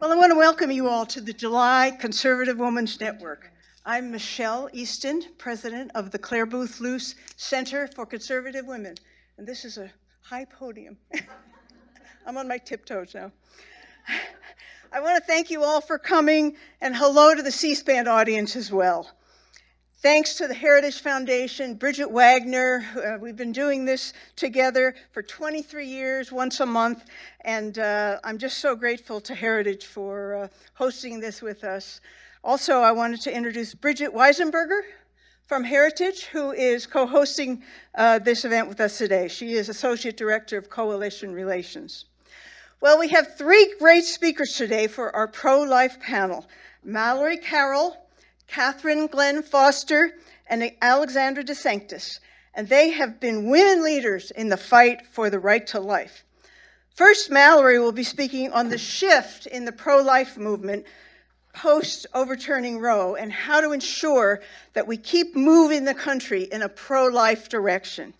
Well, I want to welcome you all to the July Conservative Women's Network. I'm Michelle Easton, president of the Claire Booth Luce Center for Conservative Women. And this is a high podium. I'm on my tiptoes now. I want to thank you all for coming, and hello to the C-SPAN audience as well. Thanks to the Heritage Foundation, Bridget Wagner, we've been doing this together for 23 years, once a month, and I'm just so grateful to Heritage for hosting this with us. Also, I wanted to introduce Bridget Weisenberger from Heritage, who is co-hosting this event with us today. She is Associate Director of Coalition Relations. Well, we have three great speakers today for our pro-life panel. Mallory Carroll, Catherine Glenn Foster, and Alexandra DeSanctis, and they have been women leaders in the fight for the right to life. First, Mallory will be speaking on the shift in the pro-life movement post-overturning Roe and how to ensure that we keep moving the country in a pro-life direction.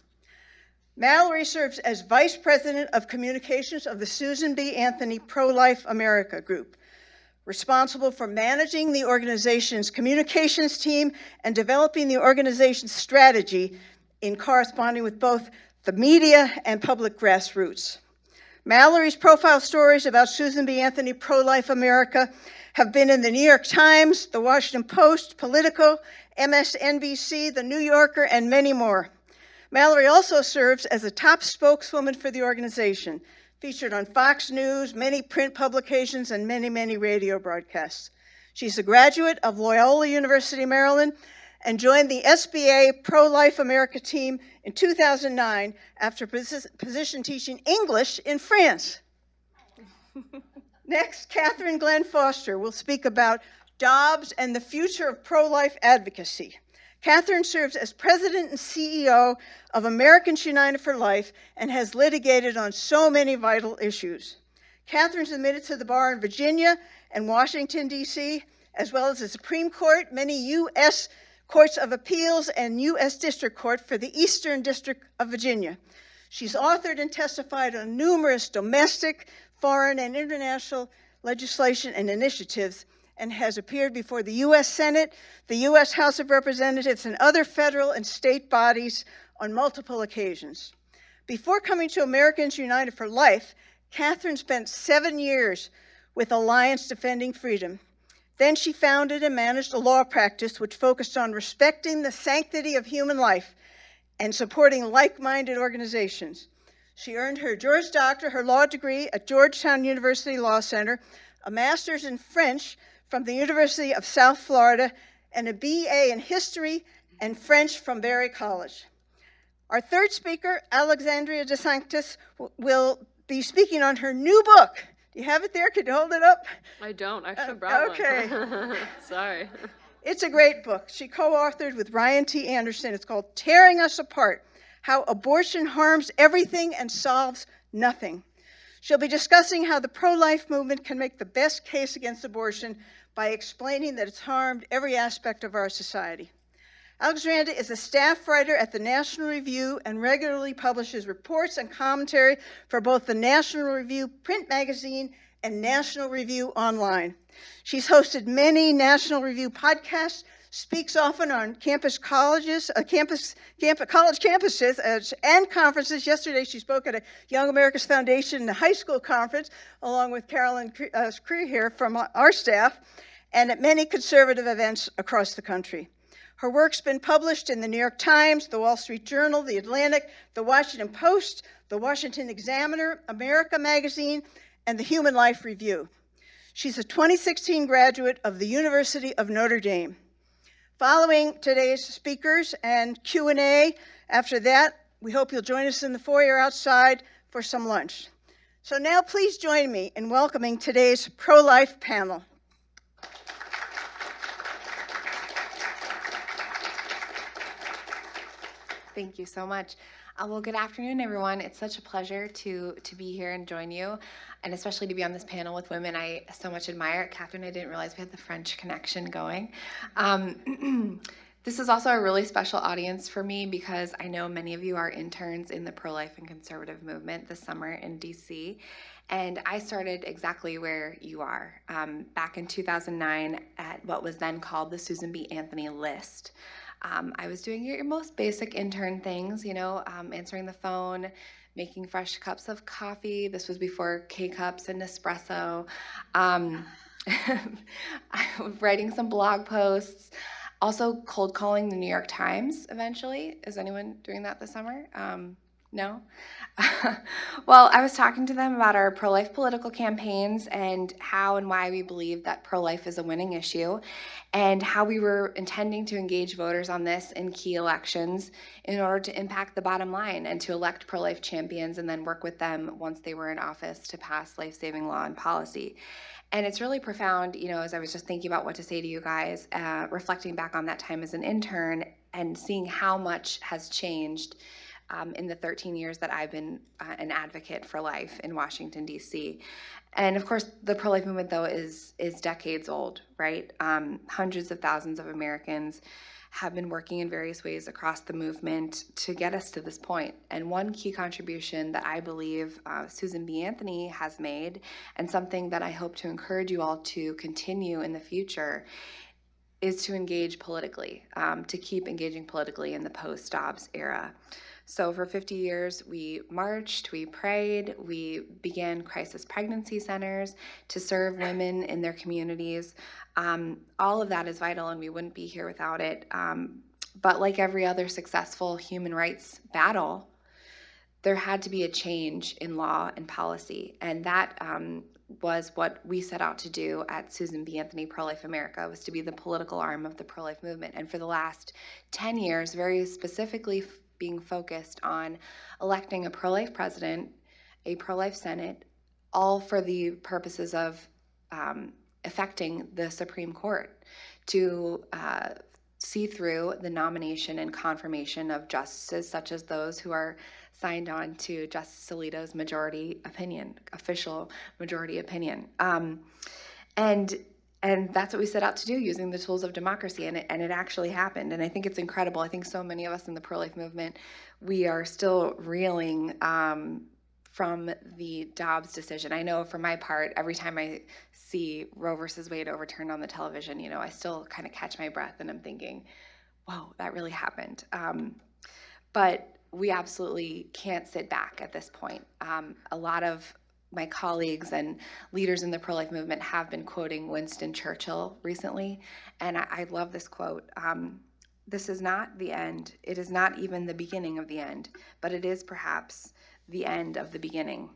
Mallory serves as Vice President of Communications of the Susan B. Anthony Pro-Life America Group, responsible for managing the organization's communications team and developing the organization's strategy in corresponding with both the media and public grassroots. Mallory's profile stories about Susan B. Anthony Pro-Life America have been in the New York Times, the Washington Post, Politico, MSNBC, the New Yorker, and many more. Mallory also serves as a top spokeswoman for the organization, featured on Fox News, many print publications, and many radio broadcasts. She's a graduate of Loyola University, Maryland, and joined the SBA Pro-Life America team in 2009 after position teaching English in France. Next, Catherine Glenn Foster will speak about Dobbs and the future of pro-life advocacy. Catherine serves as president and CEO of Americans United for Life and has litigated on so many vital issues. Catherine's admitted to the bar in Virginia and Washington, D.C., as well as the Supreme Court, many U.S. Courts of Appeals, and U.S. District Court for the Eastern District of Virginia. She's authored and testified on numerous domestic, foreign, and international legislation and initiatives, and has appeared before the U.S. Senate, the U.S. House of Representatives, and other federal and state bodies on multiple occasions. Before coming to Americans United for Life, Catherine spent 7 years with Alliance Defending Freedom. Then she founded and managed a law practice which focused on respecting the sanctity of human life and supporting like-minded organizations. She earned her Juris Doctor, her law degree at Georgetown University Law Center, a master's in French from the University of South Florida, and a BA in History and French from Berry College. Our third speaker, Alexandria DeSanctis, will be speaking on her new book. Do you have it there? Could you hold it up? I don't. I should have brought okay. one. Sorry. It's a great book. She co-authored with Ryan T. Anderson. It's called Tearing Us Apart: How Abortion Harms Everything and Solves Nothing. She'll be discussing how the pro-life movement can make the best case against abortion by explaining that it's harmed every aspect of our society. Alexandra is a staff writer at the National Review and regularly publishes reports and commentary for both the National Review print magazine and National Review online. She's hosted many National Review podcasts, speaks often on college campuses and conferences. Yesterday she spoke at a Young America's Foundation high school conference along with Carolyn Cree here from our staff, and at many conservative events across the country. Her work's been published in the New York Times, the Wall Street Journal, the Atlantic, the Washington Post, the Washington Examiner, America Magazine, and the Human Life Review. She's a 2016 graduate of the University of Notre Dame. Following today's speakers and Q&A, after that, we hope you'll join us in the foyer outside for some lunch. So now please join me in welcoming today's pro-life panel. Thank you so much. Well, good afternoon, everyone. It's such a pleasure to be here and join you, and especially to be on this panel with women I so much admire. Catherine, I didn't realize we had the French connection going. This is also a really special audience for me because I know many of you are interns in the pro-life and conservative movement this summer in DC. And I started exactly where you are, back in 2009 at what was then called the Susan B. Anthony List. I was doing your most basic intern things, answering the phone, making fresh cups of coffee. This was before K-Cups and Nespresso. Um, I was writing some blog posts, also cold calling the New York Times eventually. Is anyone doing that this summer? No? Well, I was talking to them about our pro-life political campaigns and how and why we believe that pro-life is a winning issue, and how we were intending to engage voters on this in key elections in order to impact the bottom line and to elect pro-life champions and then work with them once they were in office to pass life-saving law and policy. And it's really profound, as I was just thinking about what to say to you guys, reflecting back on that time as an intern and seeing how much has changed in the 13 years that I've been an advocate for life in Washington, D.C. And of course, the pro-life movement, though, is decades old, right? Hundreds of thousands of Americans have been working in various ways across the movement to get us to this point. And one key contribution that I believe Susan B. Anthony has made, and something that I hope to encourage you all to continue in the future, is to engage politically, to keep engaging politically in the post-Dobbs era. So for 50 years, we marched, we prayed, we began crisis pregnancy centers to serve women in their communities. All of that is vital, and we wouldn't be here without it. But like every other successful human rights battle, there had to be a change in law and policy, and that was what we set out to do at Susan B. Anthony Pro-Life America, was to be the political arm of the pro-life movement. And for the last 10 years, very specifically being focused on electing a pro-life president, a pro-life Senate, all for the purposes of affecting the Supreme Court to see through the nomination and confirmation of justices such as those who are signed on to Justice Alito's official majority opinion. And that's what we set out to do, using the tools of democracy, and it actually happened. And I think it's incredible. I think so many of us in the pro-life movement, we are still reeling from the Dobbs decision. I know for my part, every time I see Roe versus Wade overturned on the television, I still kind of catch my breath and I'm thinking, whoa, that really happened. But we absolutely can't sit back at this point. A lot of my colleagues and leaders in the pro-life movement have been quoting Winston Churchill recently, and I love this quote. This is not the end. It is not even the beginning of the end, but it is perhaps the end of the beginning.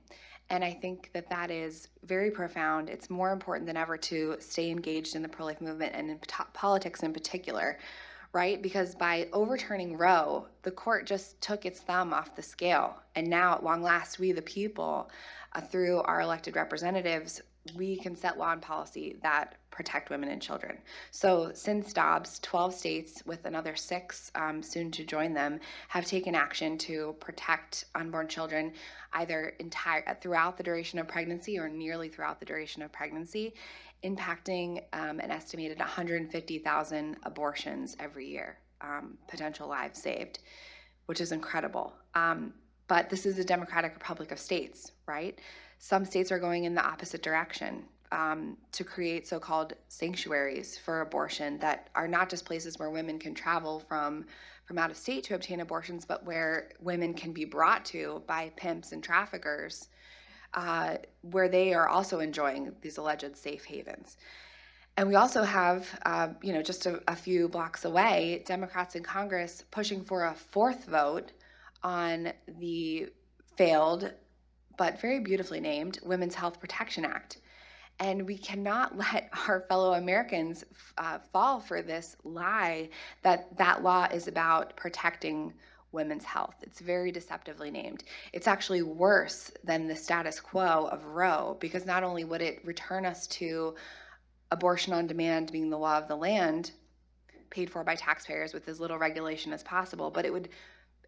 And I think that is very profound. It's more important than ever to stay engaged in the pro-life movement and in politics in particular, right? Because by overturning Roe, the court just took its thumb off the scale. And now, at long last, we the people, through our elected representatives, we can set law and policy that protect women and children. So since Dobbs, 12 states, with another 6 soon to join them, have taken action to protect unborn children either throughout the duration of pregnancy or nearly throughout the duration of pregnancy, impacting an estimated 150,000 abortions every year, potential lives saved, which is incredible. But this is a democratic republic of states, right? Some states are going in the opposite direction to create so-called sanctuaries for abortion that are not just places where women can travel from out of state to obtain abortions, but where women can be brought to by pimps and traffickers, where they are also enjoying these alleged safe havens. And we also have, just a few blocks away, Democrats in Congress pushing for a 4th vote on the failed but very beautifully named Women's Health Protection Act. And we cannot let our fellow Americans fall for this lie that law is about protecting women's health. It's very deceptively named. It's actually worse than the status quo of Roe, because not only would it return us to abortion on demand being the law of the land, paid for by taxpayers with as little regulation as possible, but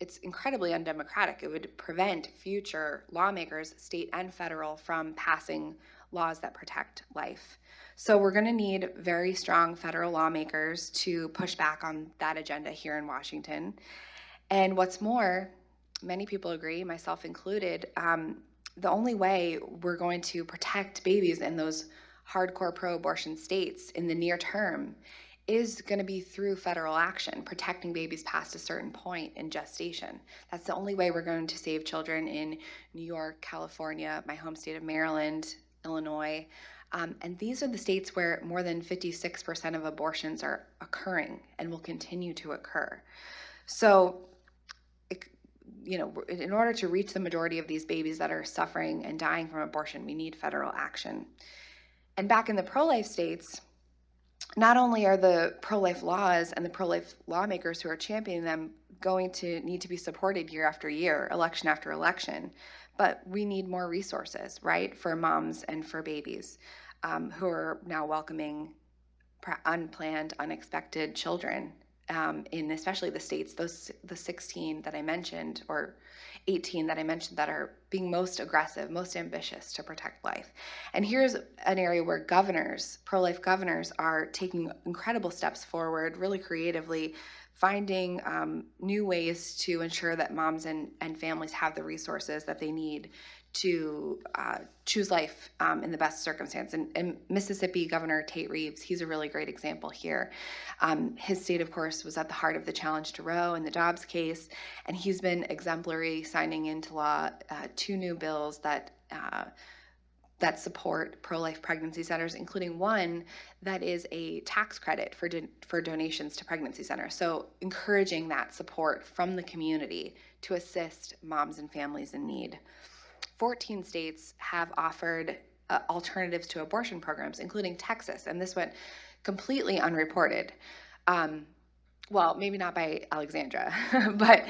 it's incredibly undemocratic. It would prevent future lawmakers, state and federal, from passing laws that protect life. So we're going to need very strong federal lawmakers to push back on that agenda here in Washington. And what's more, many people agree, myself included, the only way we're going to protect babies in those hardcore pro-abortion states in the near term is going to be through federal action, protecting babies past a certain point in gestation. That's the only way we're going to save children in New York, California, my home state of Maryland, Illinois. And these are the states where more than 56% of abortions are occurring and will continue to occur. So, in order to reach the majority of these babies that are suffering and dying from abortion, we need federal action. And back in the pro-life states, not only are the pro-life laws and the pro-life lawmakers who are championing them going to need to be supported year after year, election after election, but we need more resources, right, for moms and for babies who are now welcoming unplanned, unexpected children in especially the states, the 16 that I mentioned, or 18 that I mentioned, that are being most aggressive, most ambitious to protect life. And here's an area where governors, pro-life governors, are taking incredible steps forward, really creatively, finding new ways to ensure that moms and families have the resources that they need to choose life in the best circumstance. And Mississippi Governor Tate Reeves, he's a really great example here. His state, of course, was at the heart of the challenge to Roe and the Dobbs case, and he's been exemplary, signing into law 2 new bills that support pro-life pregnancy centers, including one that is a tax credit for donations to pregnancy centers. So encouraging that support from the community to assist moms and families in need. 14 states have offered alternatives to abortion programs, including Texas, and this went completely unreported. Well, maybe not by Alexandra, but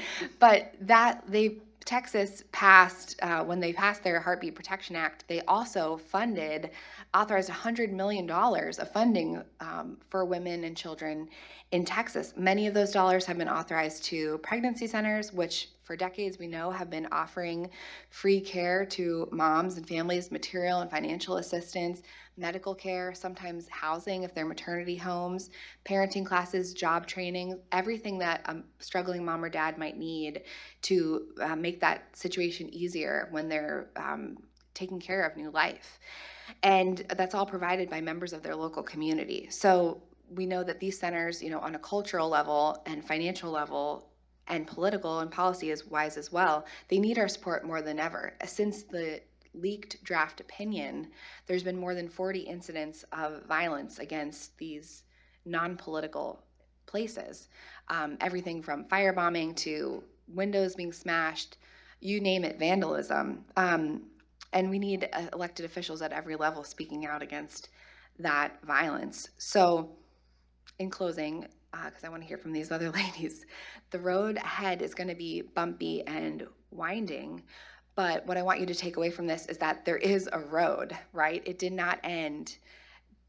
Texas passed, when they passed their Heartbeat Protection Act, they also authorized $100 million of funding for women and children in Texas. Many of those dollars have been authorized to pregnancy centers, which for decades we know have been offering free care to moms and families, material and financial assistance, medical care, sometimes housing if they're maternity homes, parenting classes, job training, everything that a struggling mom or dad might need to make that situation easier when they're taking care of new life. And that's all provided by members of their local community. So we know that these centers, on a cultural level and financial level and political and policy is wise as well, they need our support more than ever. Since the leaked draft opinion, there's been more than 40 incidents of violence against these non-political places. Everything from firebombing to windows being smashed, you name it, vandalism. And we need elected officials at every level speaking out against that violence. So in closing, because I want to hear from these other ladies, the road ahead is going to be bumpy and winding, but what I want you to take away from this is that there is a road, right? It did not end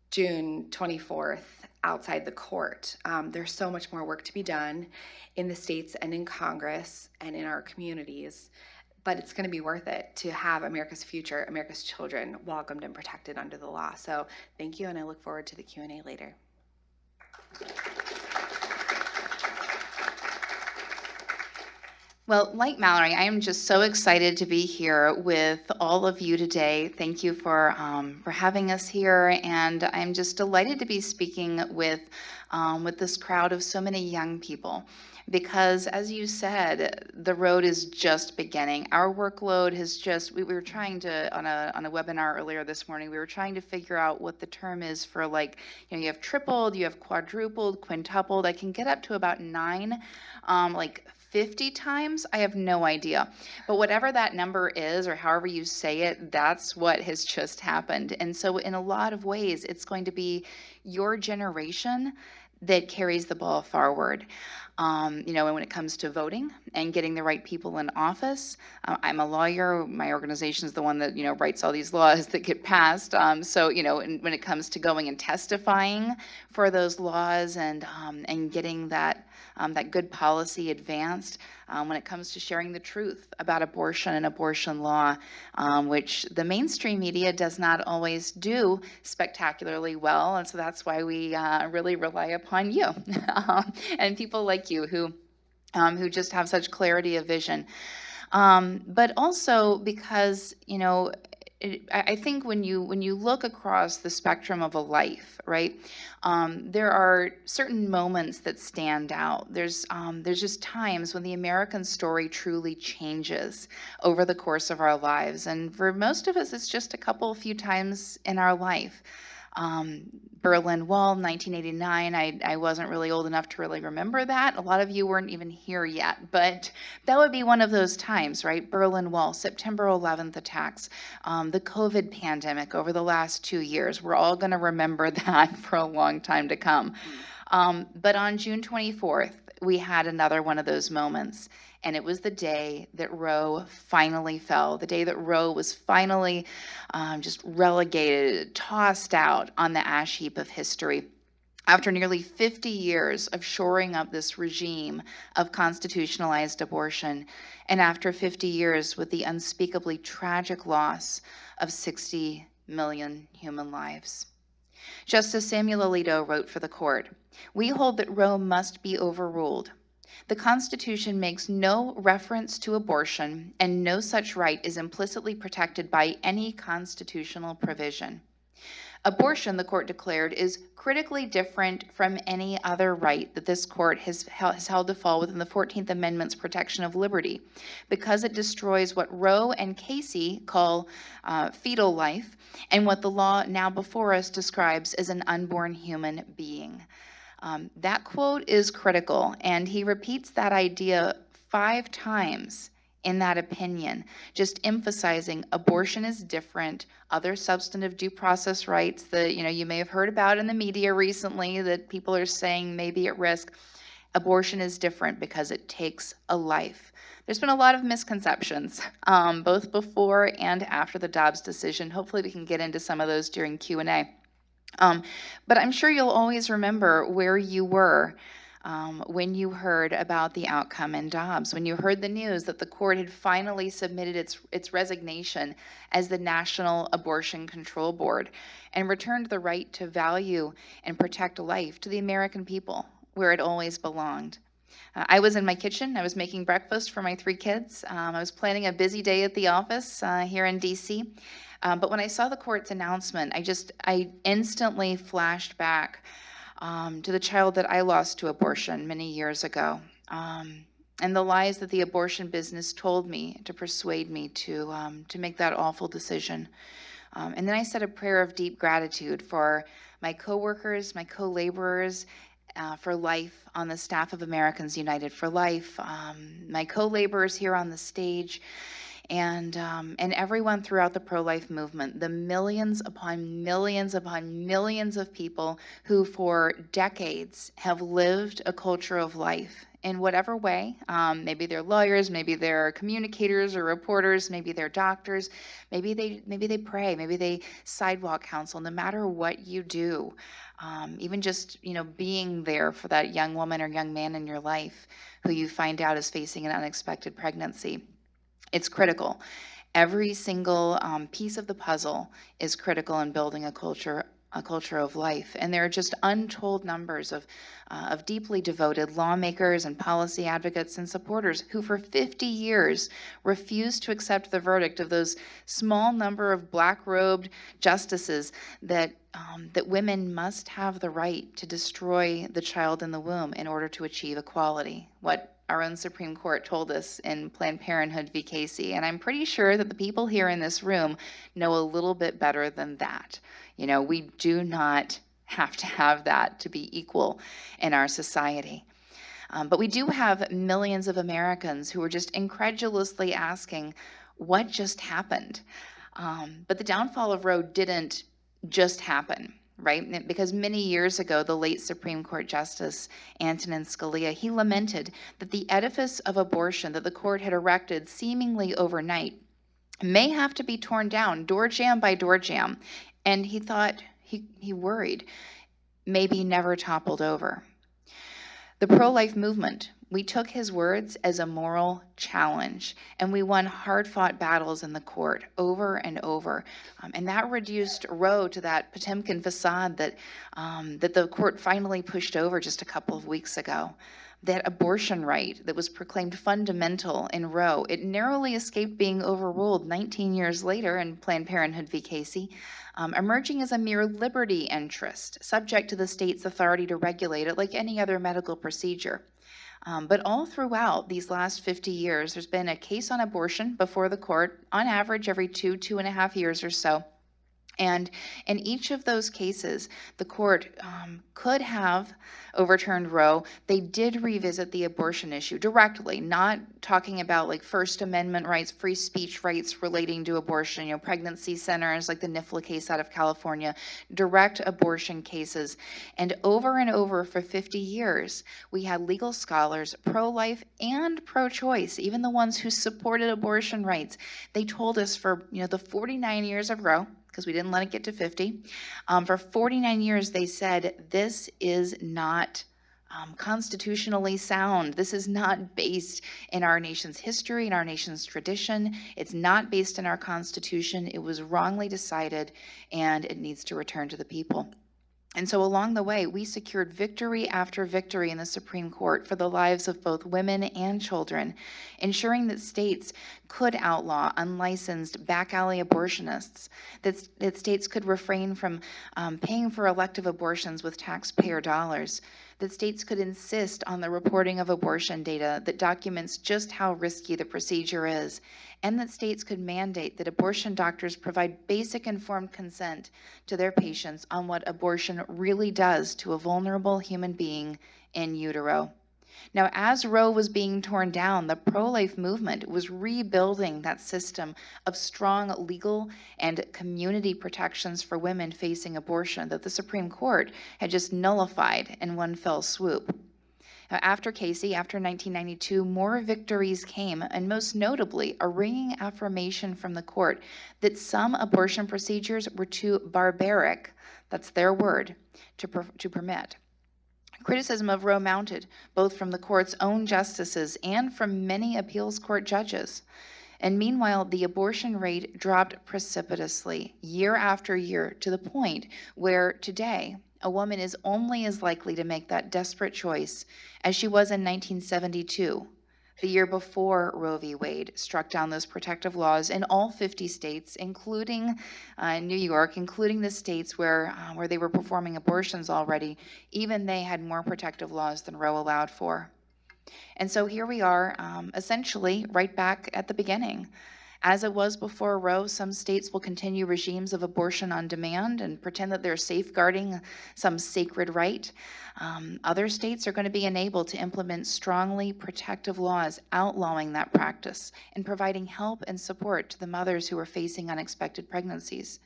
June 24th outside the court. There's so much more work to be done in the states and in Congress and in our communities, but it's going to be worth it to have America's future, America's children, welcomed and protected under the law. So thank you, and I look forward to the Q&A later. Well, like Mallory, I am just so excited to be here with all of you today. Thank you for having us here, and I'm just delighted to be speaking with this crowd of so many young people. Because, as you said, the road is just beginning. Our workload has we were trying to, on a webinar earlier this morning, we were trying to figure out what the term is for, like, you have tripled, you have quadrupled, quintupled. I can get up to about 9, 50 times. I have no idea. But whatever that number is, or however you say it, that's what has just happened. And so in a lot of ways, it's going to be your generation that carries the ball forward. And when it comes to voting and getting the right people in office, I'm a lawyer. My organization is the one that, writes all these laws that get passed. So, when it comes to going and testifying for those laws and getting that good policy advanced, when it comes to sharing the truth about abortion and abortion law, which the mainstream media does not always do spectacularly well. And so that's why we really rely upon you and people like you who just have such clarity of vision. But also because, you know, I think when you look across the spectrum of a life, right, there are certain moments that stand out. There's just times when the American story truly changes over the course of our lives, and for most of us, it's just a few times in our life. Berlin Wall, 1989. I wasn't really old enough to really remember that. A lot of you weren't even here yet, but that would be one of those times, right? Berlin Wall, September 11th attacks, the COVID pandemic over the last 2 years. We're all going to remember that for a long time to come. But on June 24th, we had another one of those moments. And it was the day that Roe finally fell, the day that Roe was finally just relegated, tossed out on the ash heap of history. After nearly 50 years of shoring up this regime of constitutionalized abortion, and after 50 years with the unspeakably tragic loss of 60 million human lives. Justice Samuel Alito wrote for the court, "We hold that Roe must be overruled. The Constitution makes no reference to abortion, and no such right is implicitly protected by any constitutional provision. Abortion," the court declared, "is critically different from any other right that this court has held to fall within the 14th Amendment's protection of liberty, because it destroys what Roe and Casey call fetal life, and what the law now before us describes as an unborn human being." That quote is critical, and he repeats that idea 5 times in that opinion, just emphasizing abortion is different. Other substantive due process rights that you may have heard about in the media recently that people are saying may be at risk. Abortion is different because it takes a life. There's been a lot of misconceptions, both before and after the Dobbs decision. Hopefully we can get into some of those during Q&A. But I'm sure you'll always remember where you were when you heard about the outcome in Dobbs, when you heard the news that the court had finally submitted its resignation as the National Abortion Control Board and returned the right to value and protect life to the American people, where it always belonged. I was in my kitchen. I was making breakfast for my 3 kids. I was planning a busy day at the office here in DC. But when I saw the court's announcement, I instantly flashed back to the child that I lost to abortion many years ago, and the lies that the abortion business told me to persuade me to make that awful decision. And then I said a prayer of deep gratitude for my coworkers, my co-laborers, for life on the staff of Americans United for Life, my co-laborers here on the stage, and everyone throughout the pro-life movement, the millions upon millions upon millions of people who for decades have lived a culture of life in whatever way. Maybe they're lawyers, maybe they're communicators or reporters, maybe they're doctors, maybe they pray, maybe they sidewalk counsel. No matter what you do, even just being there for that young woman or young man in your life who you find out is facing an unexpected pregnancy. It's critical. Every single piece of the puzzle is critical in building a culture of life. And there are just untold numbers of deeply devoted lawmakers and policy advocates and supporters who for 50 years refused to accept the verdict of those small number of black-robed justices that women must have the right to destroy the child in the womb in order to achieve equality. What our own Supreme Court told us in Planned Parenthood v. Casey. And I'm pretty sure that the people here in this room know a little bit better than that. We do not have to have that to be equal in our society. But we do have millions of Americans who are just incredulously asking, what just happened? But the downfall of Roe didn't just happen. Right? Because many years ago, the late Supreme Court Justice Antonin Scalia, he lamented that the edifice of abortion that the court had erected seemingly overnight may have to be torn down, door jamb by door jamb. And he thought, he worried, maybe never toppled over. The pro-life movement, We took his words as a moral challenge, and we won hard-fought battles in the court over and over. And that reduced Roe to that Potemkin facade that the court finally pushed over just a couple of weeks ago. That abortion right that was proclaimed fundamental in Roe, it narrowly escaped being overruled 19 years later in Planned Parenthood v. Casey, emerging as a mere liberty interest, subject to the state's authority to regulate it like any other medical procedure. But all throughout these last 50 years, there's been a case on abortion before the court, on average every 2.5 years or so. And in each of those cases, the court could have overturned Roe. They did revisit the abortion issue directly, not talking about like First Amendment rights, free speech rights relating to abortion, pregnancy centers like the NIFLA case out of California, direct abortion cases. And over for 50 years, we had legal scholars, pro-life and pro-choice, even the ones who supported abortion rights. They told us for the 49 years of Roe, because we didn't let it get to 50. For 49 years, they said, this is not constitutionally sound. This is not based in our nation's history, in our nation's tradition. It's not based in our Constitution. It was wrongly decided, and it needs to return to the people. And so along the way, we secured victory after victory in the Supreme Court for the lives of both women and children, ensuring that states could outlaw unlicensed back alley abortionists, that states could refrain from paying for elective abortions with taxpayer dollars, that states could insist on the reporting of abortion data that documents just how risky the procedure is, and that states could mandate that abortion doctors provide basic informed consent to their patients on what abortion really does to a vulnerable human being in utero. Now, as Roe was being torn down, the pro-life movement was rebuilding that system of strong legal and community protections for women facing abortion that the Supreme Court had just nullified in one fell swoop. Now, after Casey, after 1992, more victories came, and most notably, a ringing affirmation from the court that some abortion procedures were too barbaric, that's their word, to permit. Criticism of Roe mounted, both from the court's own justices and from many appeals court judges. And meanwhile, the abortion rate dropped precipitously year after year to the point where today, a woman is only as likely to make that desperate choice as she was in 1972, the year before Roe v. Wade struck down those protective laws in all 50 states, including New York, including the states where they were performing abortions already. Even they had more protective laws than Roe allowed for. And so here we are, essentially right back at the beginning. As it was before Roe, some states will continue regimes of abortion on demand and pretend that they're safeguarding some sacred right. Other states are going to be enabled to implement strongly protective laws outlawing that practice and providing help and support to the mothers who are facing unexpected pregnancies.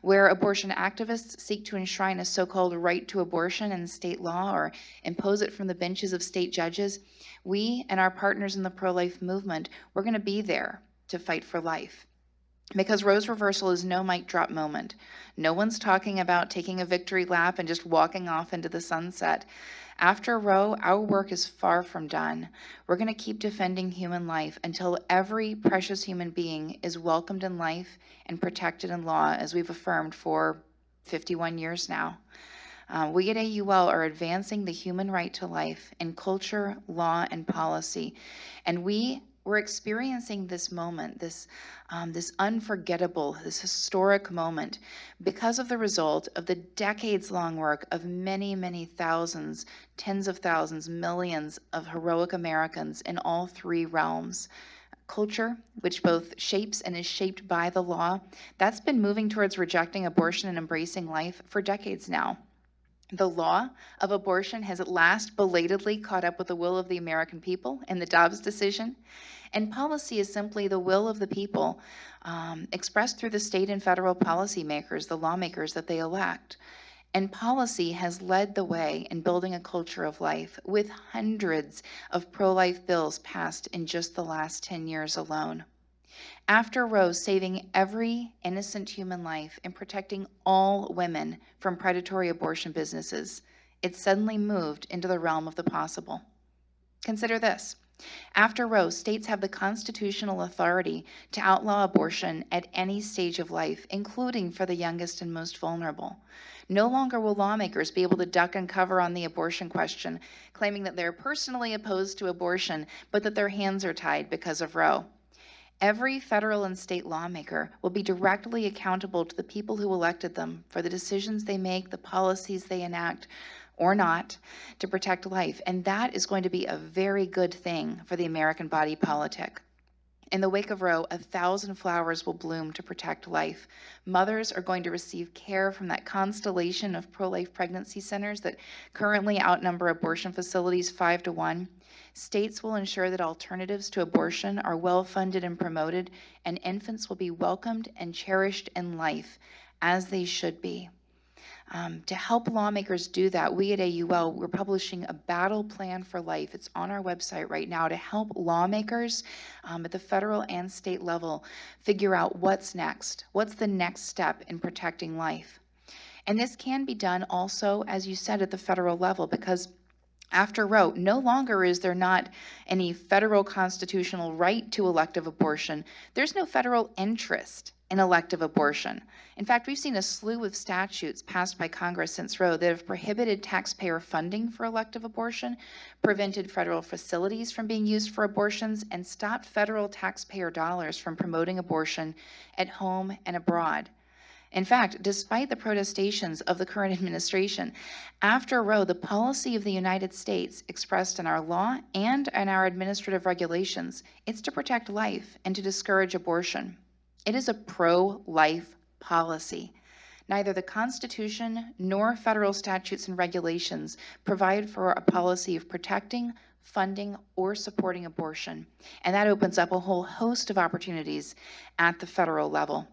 Where abortion activists seek to enshrine a so-called right to abortion in state law or impose it from the benches of state judges, we and our partners in the pro-life movement, we're going to be there to fight for life. Because Roe's reversal is no mic drop moment. No one's talking about taking a victory lap and just walking off into the sunset. After Roe, our work is far from done. We're going to keep defending human life until every precious human being is welcomed in life and protected in law, as we've affirmed for 51 years now. We at AUL are advancing the human right to life in culture, law, and policy. And we're experiencing this moment, this unforgettable, this historic moment, because of the result of the decades-long work of many, many thousands, tens of thousands, millions of heroic Americans in all three realms. Culture, which both shapes and is shaped by the law, that's been moving towards rejecting abortion and embracing life for decades now. The law of abortion has at last belatedly caught up with the will of the American people in the Dobbs decision. And policy is simply the will of the people expressed through the state and federal policymakers, the lawmakers that they elect. And policy has led the way in building a culture of life, with hundreds of pro-life bills passed in just the last 10 years alone. After Roe saving every innocent human life and protecting all women from predatory abortion businesses, it suddenly moved into the realm of the possible. Consider this. After Roe, states have the constitutional authority to outlaw abortion at any stage of life, including for the youngest and most vulnerable. No longer will lawmakers be able to duck and cover on the abortion question, claiming that they're personally opposed to abortion, but that their hands are tied because of Roe. Every federal and state lawmaker will be directly accountable to the people who elected them for the decisions they make, the policies they enact, or not, to protect life. And that is going to be a very good thing for the American body politic. In the wake of Roe, 1,000 flowers will bloom to protect life. Mothers are going to receive care from that constellation of pro-life pregnancy centers that currently outnumber abortion facilities 5 to 1. States will ensure that alternatives to abortion are well funded and promoted, and infants will be welcomed and cherished in life, as they should be. To help lawmakers do that, we at AUL, we're publishing a battle plan for life. It's on our website right now to help lawmakers at the federal and state level figure out what's next. What's the next step in protecting life? And this can be done also, as you said, at the federal level, because after Roe, no longer is there not any federal constitutional right to elective abortion. There's no federal interest in elective abortion. In fact, we've seen a slew of statutes passed by Congress since Roe that have prohibited taxpayer funding for elective abortion, prevented federal facilities from being used for abortions, and stopped federal taxpayer dollars from promoting abortion at home and abroad. In fact, despite the protestations of the current administration, after Roe, the policy of the United States, expressed in our law and in our administrative regulations, it's to protect life and to discourage abortion. It is a pro-life policy. Neither the Constitution nor federal statutes and regulations provide for a policy of protecting, funding, or supporting abortion, and that opens up a whole host of opportunities at the federal level.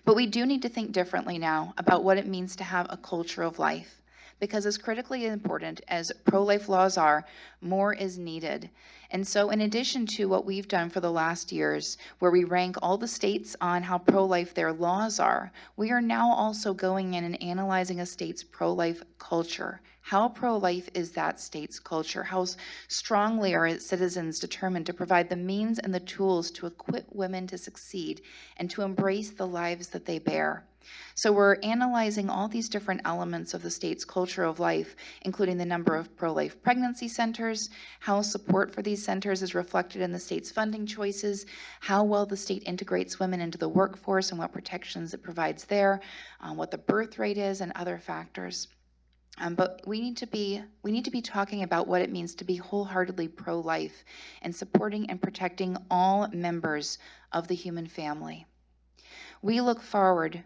But we do need to think differently now about what it means to have a culture of life, because as critically important as pro-life laws are, more is needed. And so in addition to what we've done for the last years, where we rank all the states on how pro-life their laws are, we are now also going in and analyzing a state's pro-life culture. How pro-life is that state's culture? How strongly are its citizens determined to provide the means and the tools to equip women to succeed and to embrace the lives that they bear? So we're analyzing all these different elements of the state's culture of life, including the number of pro-life pregnancy centers, how support for these centers is reflected in the state's funding choices, how well the state integrates women into the workforce and what protections it provides there, what the birth rate is, and other factors. But we need to be talking about what it means to be wholeheartedly pro-life and supporting and protecting all members of the human family. We look forward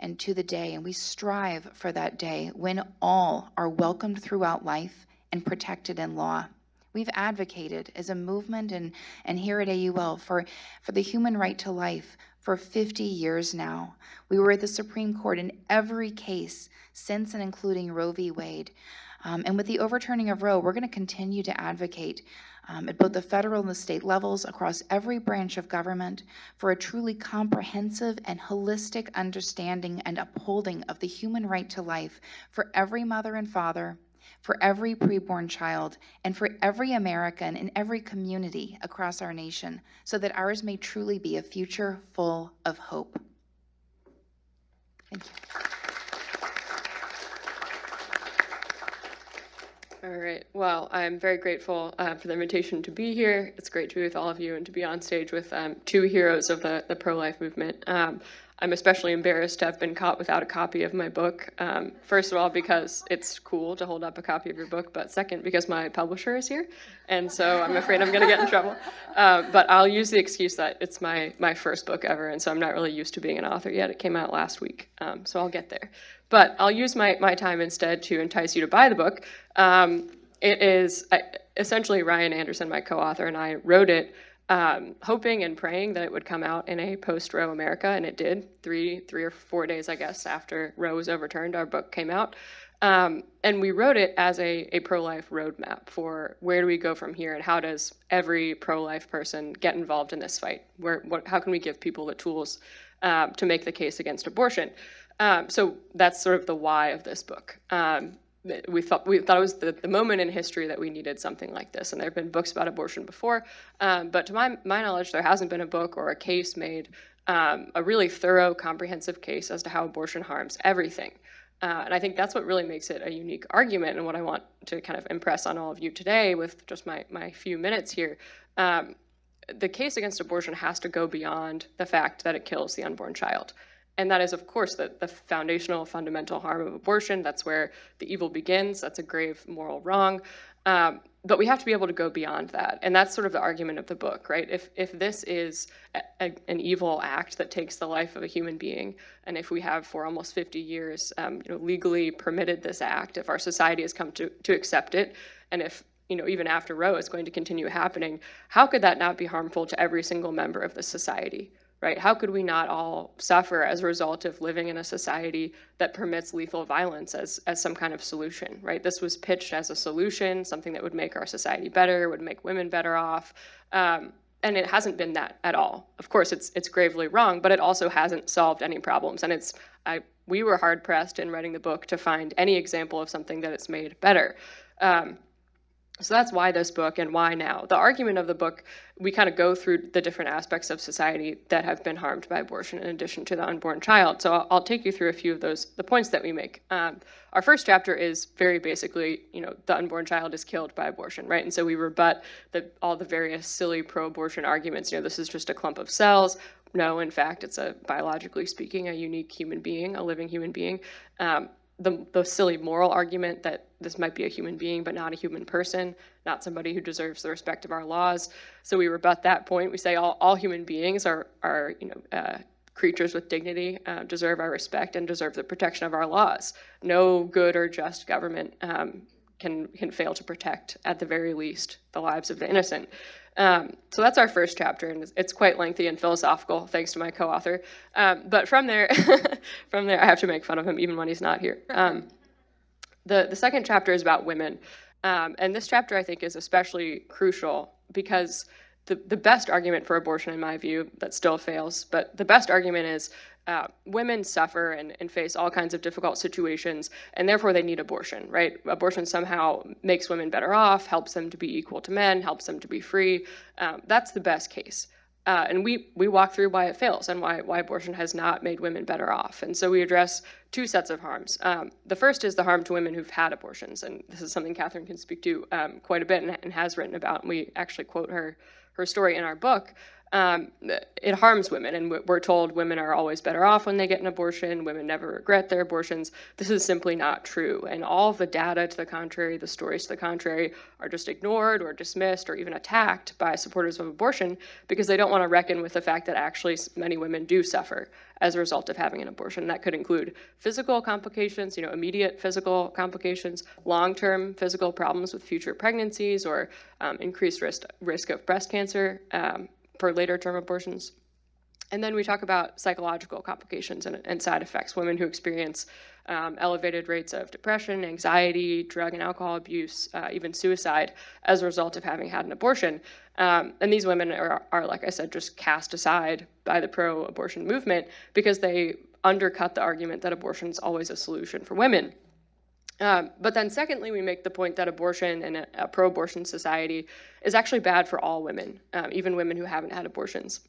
and to the day, and we strive for that day when all are welcomed throughout life and protected in law. We've advocated as a movement and here at AUL for the human right to life for 50 years now. We were at the Supreme Court in every case since and including Roe v. Wade. And with the overturning of Roe, we're going to continue to advocate at both the federal and the state levels across every branch of government for a truly comprehensive and holistic understanding and upholding of the human right to life for every mother and father, for every preborn child, and for every American in every community across our nation, so that ours may truly be a future full of hope. Thank you. All right. Well, I'm very grateful for the invitation to be here. It's great to be with all of you and to be on stage with two heroes of the pro-life movement. I'm especially embarrassed to have been caught without a copy of my book. First of all, because it's cool to hold up a copy of your book, but second, because my publisher is here, and so I'm afraid I'm going to get in trouble. But I'll use the excuse that it's my first book ever, and so I'm not really used to being an author yet. It came out last week, so I'll get there. But I'll use my time instead to entice you to buy the book. It is essentially Ryan Anderson, my co-author, and I wrote it hoping and praying that it would come out in a post-Roe America, and it did. Three or 4 days, I guess, after Roe was overturned, our book came out. And we wrote it as a pro-life roadmap for where do we go from here, and how does every pro-life person get involved in this fight? How can we give people the tools to make the case against abortion? So that's sort of the why of this book. we thought it was the moment in history that we needed something like this. And there have been books about abortion before, but to my knowledge, there hasn't been a book or a case made, a really thorough, comprehensive case as to how abortion harms everything. And I think that's what really makes it a unique argument, and what I want to kind of impress on all of you today with just my few minutes here. The case against abortion has to go beyond the fact that it kills the unborn child. And that is, of course, the foundational, fundamental harm of abortion. That's where the evil begins. That's a grave moral wrong. But we have to be able to go beyond that. And that's sort of the argument of the book, right? If this is an evil act that takes the life of a human being, and if we have for almost 50 years legally permitted this act, if our society has come to accept it, and if even after Roe it's going to continue happening, how could that not be harmful to every single member of the society? Right? How could we not all suffer as a result of living in a society that permits lethal violence as some kind of solution, right? This was pitched as a solution, something that would make our society better, would make women better off, and it hasn't been that at all. Of course, it's gravely wrong, but it also hasn't solved any problems, and we were hard pressed in writing the book to find any example of something that it's made better. So that's why this book and why now. The argument of the book, we kind of go through the different aspects of society that have been harmed by abortion in addition to the unborn child. So I'll take you through a few of the points that we make. Our first chapter is very basically, the unborn child is killed by abortion, right? And so we rebut all the various silly pro-abortion arguments. This is just a clump of cells. No, in fact, it's biologically speaking, a unique human being, a living human being. The silly moral argument that this might be a human being, but not a human person, not somebody who deserves the respect of our laws. So we rebut that point. We say all human beings are creatures with dignity, deserve our respect, and deserve the protection of our laws. No good or just government can fail to protect, at the very least, the lives of the innocent. So that's our first chapter, and it's quite lengthy and philosophical, thanks to my co-author. But from there, I have to make fun of him even when he's not here. The second chapter is about women, and this chapter I think is especially crucial because the best argument for abortion, in my view, that still fails, but the best argument is women suffer and face all kinds of difficult situations, and therefore they need abortion, right? Abortion somehow makes women better off, helps them to be equal to men, helps them to be free. That's the best case. And we walk through why it fails and why abortion has not made women better off. And so we address two sets of harms. The first is the harm to women who've had abortions, and this is something Catherine can speak to quite a bit and has written about, and we actually quote her story in our book. It harms women, and we're told women are always better off when they get an abortion, women never regret their abortions. This is simply not true, and all of the data to the contrary, the stories to the contrary, are just ignored or dismissed or even attacked by supporters of abortion because they don't want to reckon with the fact that actually many women do suffer as a result of having an abortion. That could include physical complications, immediate physical complications, long-term physical problems with future pregnancies, or increased risk of breast cancer for later term abortions. And then we talk about psychological complications and side effects, women who experience elevated rates of depression, anxiety, drug and alcohol abuse, even suicide as a result of having had an abortion. And these women are, like I said, just cast aside by the pro-abortion movement because they undercut the argument that abortion is always a solution for women. But then secondly, we make the point that abortion in a pro-abortion society is actually bad for all women, even women who haven't had abortions,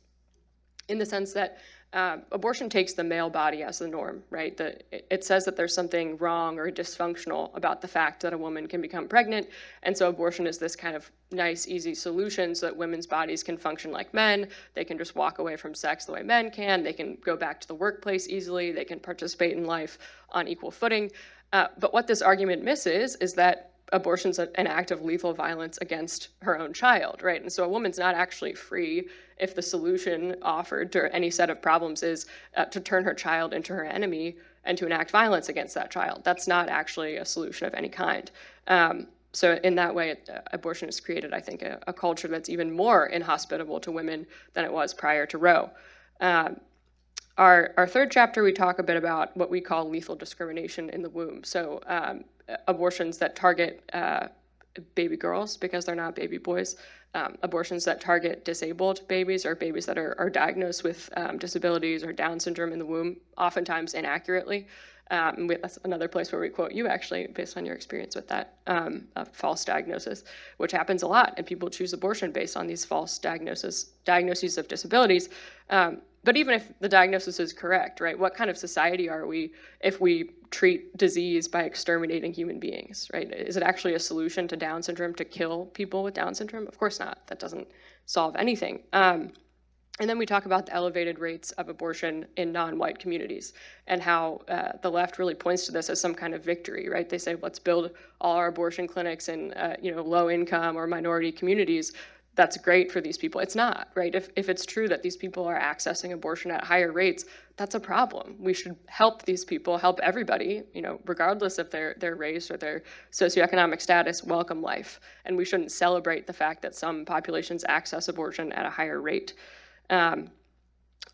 in the sense that abortion takes the male body as the norm, right? It says that there's something wrong or dysfunctional about the fact that a woman can become pregnant, and so abortion is this kind of nice, easy solution so that women's bodies can function like men. They can just walk away from sex the way men can. They can go back to the workplace easily. They can participate in life on equal footing. But what this argument misses is that abortion's an act of lethal violence against her own child, right? And so a woman's not actually free if the solution offered to any set of problems is to turn her child into her enemy and to enact violence against that child. That's not actually a solution of any kind. So in that way, abortion has created, I think, a culture that's even more inhospitable to women than it was prior to Roe. Our third chapter, we talk a bit about what we call lethal discrimination in the womb. So abortions that target baby girls because they're not baby boys, abortions that target disabled babies or babies that are diagnosed with disabilities or Down syndrome in the womb, oftentimes inaccurately. That's another place where we quote you, actually, based on your experience with that false diagnosis, which happens a lot, and people choose abortion based on these false diagnoses of disabilities. But even if the diagnosis is correct, right, what kind of society are we if we treat disease by exterminating human beings, right? Is it actually a solution to Down syndrome to kill people with Down syndrome? Of course not. That doesn't solve anything. And then we talk about the elevated rates of abortion in non-white communities and how the left really points to this as some kind of victory, right? They say, let's build all our abortion clinics in low-income or minority communities. That's great for these people. It's not, right? If it's true that these people are accessing abortion at higher rates, that's a problem. We should help these people, help everybody, regardless of their race or their socioeconomic status, welcome life. And we shouldn't celebrate the fact that some populations access abortion at a higher rate.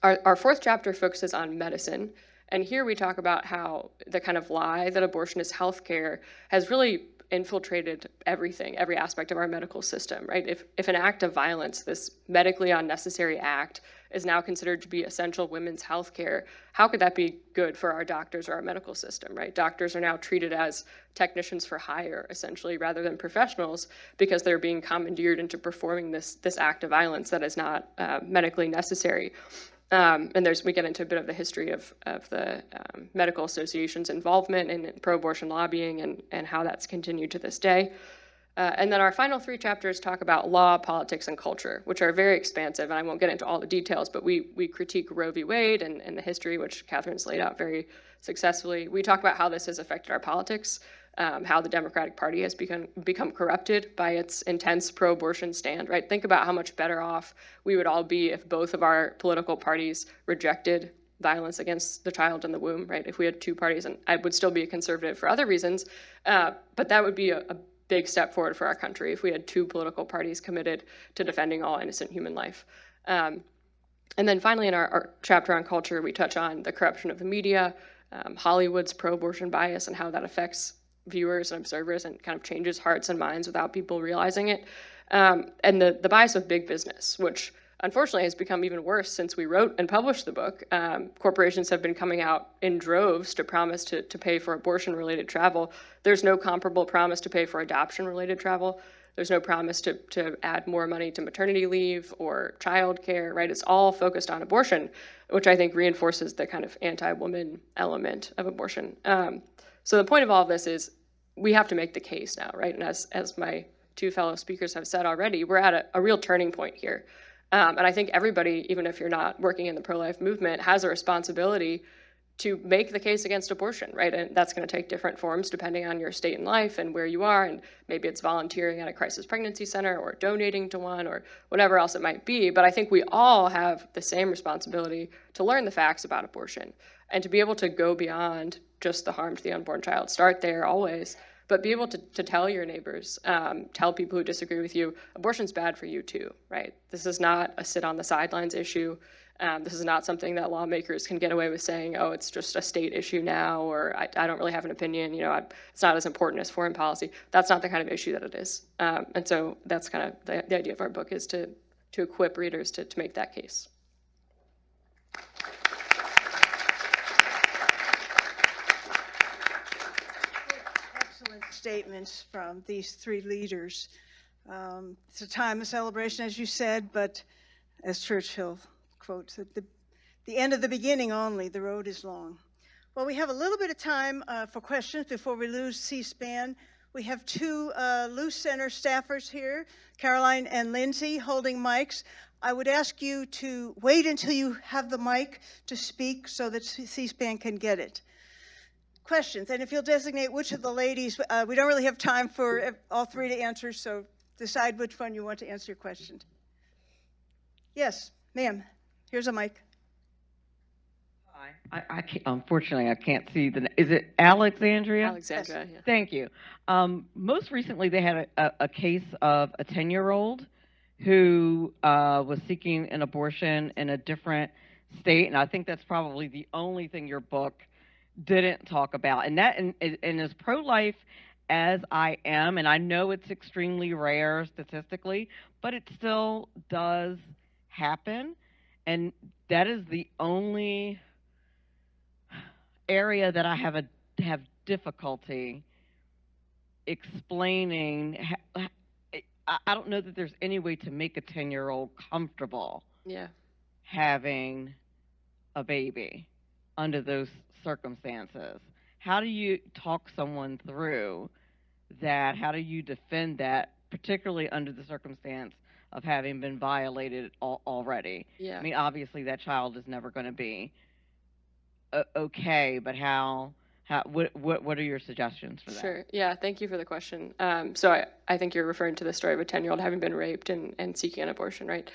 Our fourth chapter focuses on medicine. And here we talk about how the kind of lie that abortion is healthcare has really infiltrated everything, every aspect of our medical system, right? If an act of violence, this medically unnecessary act, is now considered to be essential women's health care, how could that be good for our doctors or our medical system, right? Doctors are now treated as technicians for hire, essentially, rather than professionals, because they're being commandeered into performing this act of violence that is not medically necessary. And we get into a bit of the history of the medical association's involvement in pro-abortion lobbying and how that's continued to this day. And then our final three chapters talk about law, politics, and culture, which are very expansive, and I won't get into all the details, but we critique Roe v. Wade and the history, which Catherine's laid out very successfully. We talk about how this has affected our politics, how the Democratic Party has become corrupted by its intense pro-abortion stand, right? Think about how much better off we would all be if both of our political parties rejected violence against the child in the womb, right? If we had two parties, and I would still be a conservative for other reasons, but that would be a big step forward for our country if we had two political parties committed to defending all innocent human life. And then finally, in our chapter on culture, we touch on the corruption of the media, Hollywood's pro-abortion bias and how that affects viewers and observers and kind of changes hearts and minds without people realizing it. And the bias of big business, which unfortunately has become even worse since we wrote and published the book. Corporations have been coming out in droves to promise to pay for abortion-related travel. There's no comparable promise to pay for adoption-related travel. There's no promise to add more money to maternity leave or childcare, right? It's all focused on abortion, which I think reinforces the kind of anti-woman element of abortion. So the point of all of this is we have to make the case now, right? And as my two fellow speakers have said already, we're at a real turning point here. And I think everybody, even if you're not working in the pro-life movement, has a responsibility to make the case against abortion, right? And that's going to take different forms depending on your state in life and where you are. And maybe it's volunteering at a crisis pregnancy center or donating to one or whatever else it might be. But I think we all have the same responsibility to learn the facts about abortion and to be able to go beyond just the harm to the unborn child. Start there always, but be able to tell your neighbors, tell people who disagree with you, abortion's bad for you too, right? This is not a sit on the sidelines issue. This is not something that lawmakers can get away with saying, oh, it's just a state issue now, or I don't really have an opinion, it's not as important as foreign policy. That's not the kind of issue that it is. And so that's kind of the idea of our book, is to equip readers to make that case. Excellent statements from these three leaders. It's a time of celebration, as you said, but as Churchill quotes, at the end of the beginning only, the road is long. Well, we have a little bit of time for questions before we lose C-SPAN. We have two Luce Center staffers here, Caroline and Lindsay, holding mics. I would ask you to wait until you have the mic to speak so that C-SPAN can get it. Questions, and if you'll designate which of the ladies, we don't really have time for all three to answer, so decide which one you want to answer your question. Yes, ma'am, here's a mic. Hi, I can't, unfortunately, I can't see is it Alexandria? Alexandra, yeah. Thank you. Most recently, they had a case of a 10-year-old who was seeking an abortion in a different state, and I think that's probably the only thing your book didn't talk about. And that, and as pro-life as I am, and I know it's extremely rare statistically, but it still does happen, and that is the only area that I have difficulty explaining. I don't know that there's any way to make a 10-year-old comfortable Yeah. having a baby under those circumstances. How do you talk someone through that? How do you defend that, particularly under the circumstance of having been violated already? Yeah. I mean, obviously that child is never going to be okay, but what are your suggestions for that? Sure. Yeah. Thank you for the question. So I think you're referring to the story of a 10-year-old having been raped and seeking an abortion, right?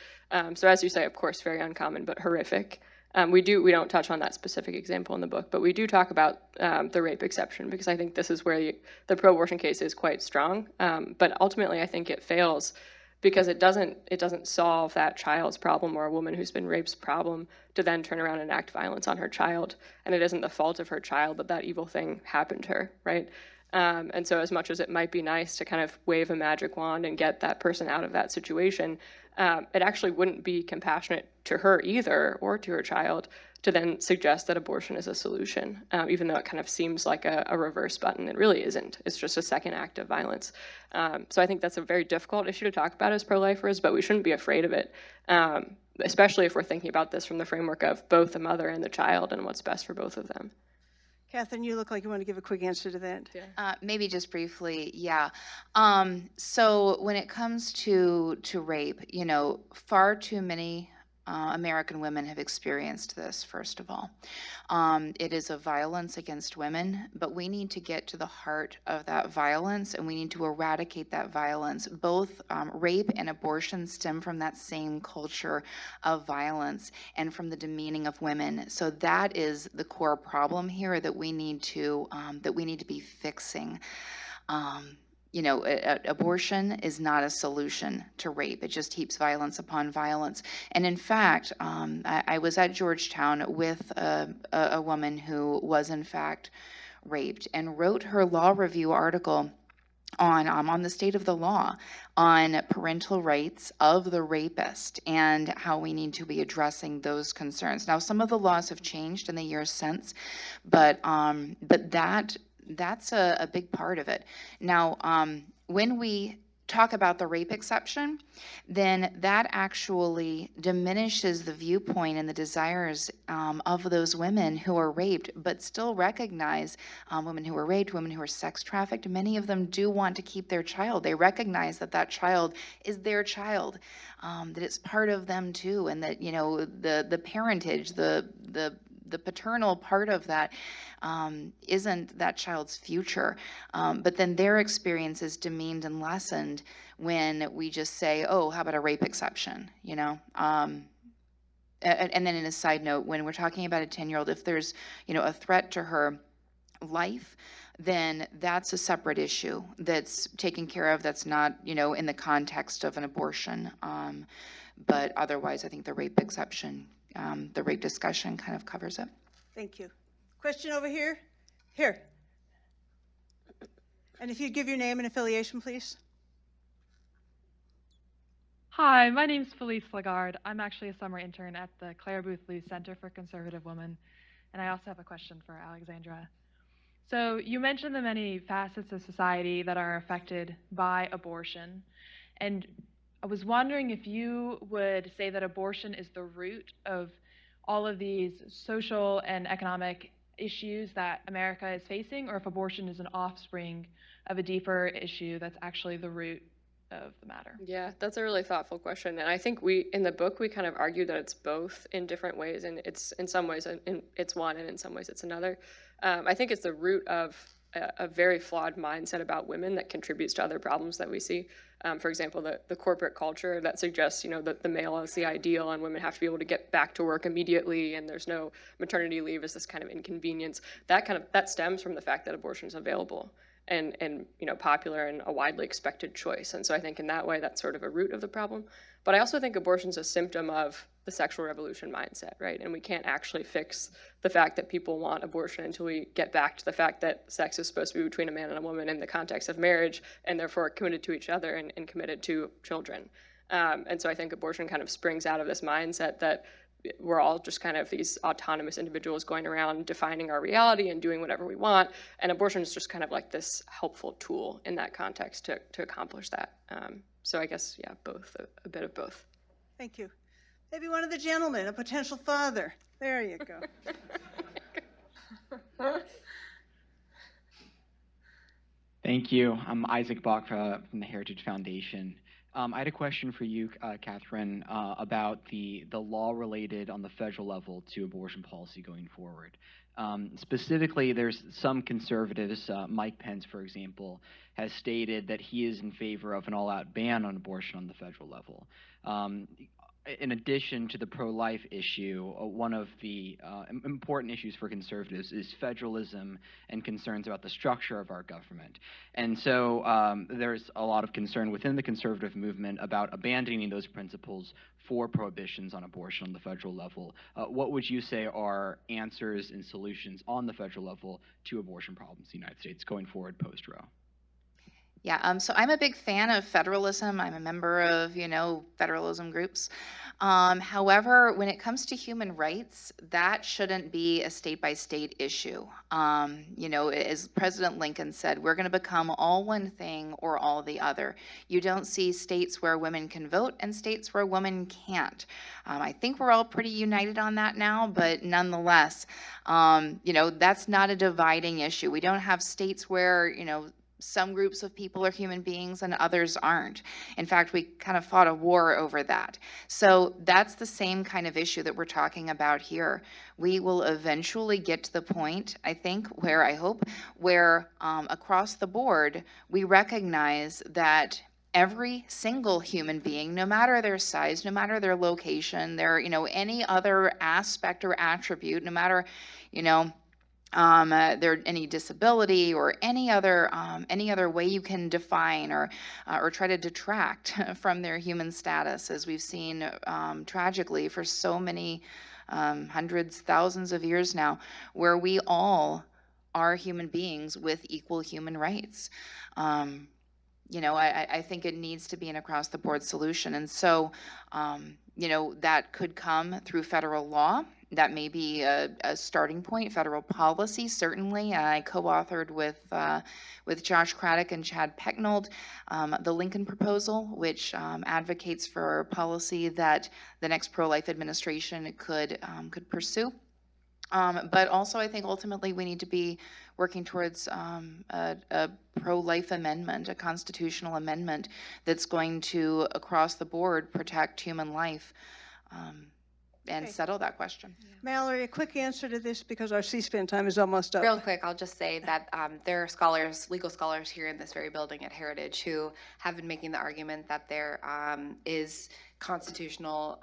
So as you say, of course, very uncommon, but horrific. We don't touch on that specific example in the book, but we do talk about the rape exception, because I think this is where the pro-abortion case is quite strong. But ultimately, I think it fails because it doesn't solve that child's problem, or a woman who's been raped's problem, to then turn around and enact violence on her child. And it isn't the fault of her child that evil thing happened to her, right? And so as much as it might be nice to kind of wave a magic wand and get that person out of that situation, it actually wouldn't be compassionate to her either, or to her child, to then suggest that abortion is a solution, even though it kind of seems like a reverse button. It really isn't. It's just a second act of violence. So I think that's a very difficult issue to talk about as pro-lifers, but we shouldn't be afraid of it, especially if we're thinking about this from the framework of both the mother and the child and what's best for both of them. Catherine, you look like you want to give a quick answer to that. Yeah. Maybe just briefly, yeah. So when it comes to rape, far too many American women have experienced this, first of all. It is a violence against women, but we need to get to the heart of that violence, and we need to eradicate that violence. Both rape and abortion stem from that same culture of violence and from the demeaning of women. So that is the core problem here that we need to be fixing. Abortion is not a solution to rape. It just heaps violence upon violence. And in fact, I was at Georgetown with a woman who was in fact raped and wrote her law review article on the state of the law, on parental rights of the rapist, and how we need to be addressing those concerns. Now, some of the laws have changed in the years since, but that's a big part of it. Now, when we talk about the rape exception, then that actually diminishes the viewpoint and the desires of those women who are raped, but still recognize women who are raped, women who are sex trafficked. Many of them do want to keep their child. They recognize that child is their child, that it's part of them too, and that the parentage, the paternal part of that isn't that child's future. But then their experience is demeaned and lessened when we just say, oh, how about a rape exception, And then in a side note, when we're talking about a 10-year-old, if there's, a threat to her life, then that's a separate issue that's taken care of. That's not, in the context of an abortion. But otherwise, I think the rape exception, the rape discussion kind of covers it. Thank you. Question over here? Here. And if you'd give your name and affiliation, please. Hi, my name's Felice Lagarde. I'm actually a summer intern at the Claire Booth Luce Center for Conservative Women, and I also have a question for Alexandra. So you mentioned the many facets of society that are affected by abortion, and I was wondering if you would say that abortion is the root of all of these social and economic issues that America is facing, or if abortion is an offspring of a deeper issue that's actually the root of the matter. Yeah, that's a really thoughtful question. And I think in the book, we kind of argue that it's both in different ways. And it's in some ways, it's one, and in some ways it's another. I think it's the root of a very flawed mindset about women that contributes to other problems that we see. For example, the corporate culture that suggests, that the male is the ideal and women have to be able to get back to work immediately, and there's no maternity leave as this kind of inconvenience. That stems from the fact that abortion is available and popular and a widely expected choice. And so I think in that way, that's sort of a root of the problem. But I also think abortion is a symptom of the sexual revolution mindset, right? And we can't actually fix the fact that people want abortion until we get back to the fact that sex is supposed to be between a man and a woman in the context of marriage, and therefore committed to each other and committed to children. And so I think abortion kind of springs out of this mindset that we're all just kind of these autonomous individuals going around defining our reality and doing whatever we want. And abortion is just kind of like this helpful tool in that context to accomplish that. So I guess, yeah, both, a bit of both. Thank you. Maybe one of the gentlemen, a potential father. There you go. Thank you. I'm Isaac Bach from the Heritage Foundation. I had a question for you, Catherine, about the law related on the federal level to abortion policy going forward. Specifically, there's some conservatives, Mike Pence, for example, has stated that he is in favor of an all-out ban on abortion on the federal level. In addition to the pro-life issue, one of the important issues for conservatives is federalism and concerns about the structure of our government. And so there's a lot of concern within the conservative movement about abandoning those principles for prohibitions on abortion on the federal level. What would you say are answers and solutions on the federal level to abortion problems in the United States going forward post-Roe? Yeah, so I'm a big fan of federalism. I'm a member of, federalism groups. However, when it comes to human rights, that shouldn't be a state-by-state issue. As President Lincoln said, we're going to become all one thing or all the other. You don't see states where women can vote and states where women can't. I think we're all pretty united on that now, but nonetheless, that's not a dividing issue. We don't have states where, some groups of people are human beings and others aren't. In fact, we kind of fought a war over that. So that's the same kind of issue that we're talking about here. We will eventually get to the point, I think, where across the board, we recognize that every single human being, no matter their size, no matter their location, their, any other aspect or attribute, no matter, there any disability or any other way you can define or try to detract from their human status, as we've seen tragically for so many hundreds, thousands of years now, where we all are human beings with equal human rights. I think it needs to be an across-the-board solution, and so that could come through federal law. That may be a starting point. Federal policy, certainly. I co-authored with Josh Craddock and Chad Pecknold the Lincoln proposal, which advocates for policy that the next pro-life administration could pursue. But also, I think ultimately we need to be working towards a pro-life amendment, a constitutional amendment that's going to, across the board, protect human life. And settle that question. Mallory, a quick answer to this because our C-SPAN time is almost up. Real quick, I'll just say that there are scholars, legal scholars here in this very building at Heritage who have been making the argument that there is constitutional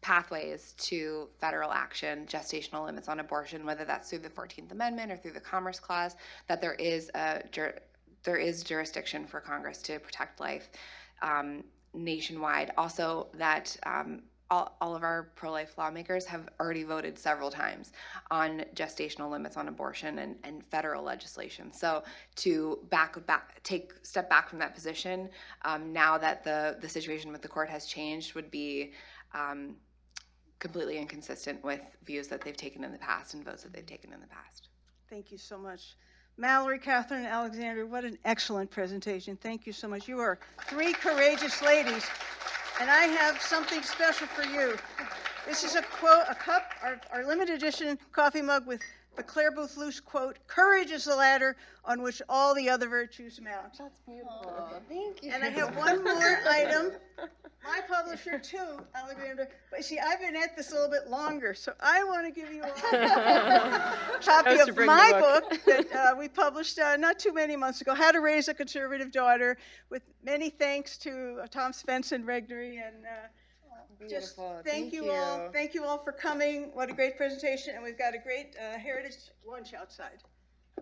pathways to federal action, gestational limits on abortion, whether that's through the 14th Amendment or through the Commerce Clause, that there is jurisdiction for Congress to protect life nationwide. Also, that all of our pro-life lawmakers have already voted several times on gestational limits on abortion and federal legislation. So to step back from that position, now that the situation with the court has changed, would be completely inconsistent with views that they've taken in the past and votes that they've taken in the past. Thank you so much. Mallory, Catherine, and Alexandra, what an excellent presentation. Thank you so much. You are three courageous ladies. And I have something special for you. This is a cup, our limited edition coffee mug with the Clare Boothe Luce quote, "Courage is the ladder on which all the other virtues mount." That's beautiful. Thank you. And I have one more item. My publisher too, Alexandra. But see, I've been at this a little bit longer, so I want to give you all a copy of my book that we published not too many months ago, How to Raise a Conservative Daughter, with many thanks to Tom Svensson, Regnery, and just thank you all. Thank you all for coming. What a great presentation, and we've got a great Heritage lunch outside.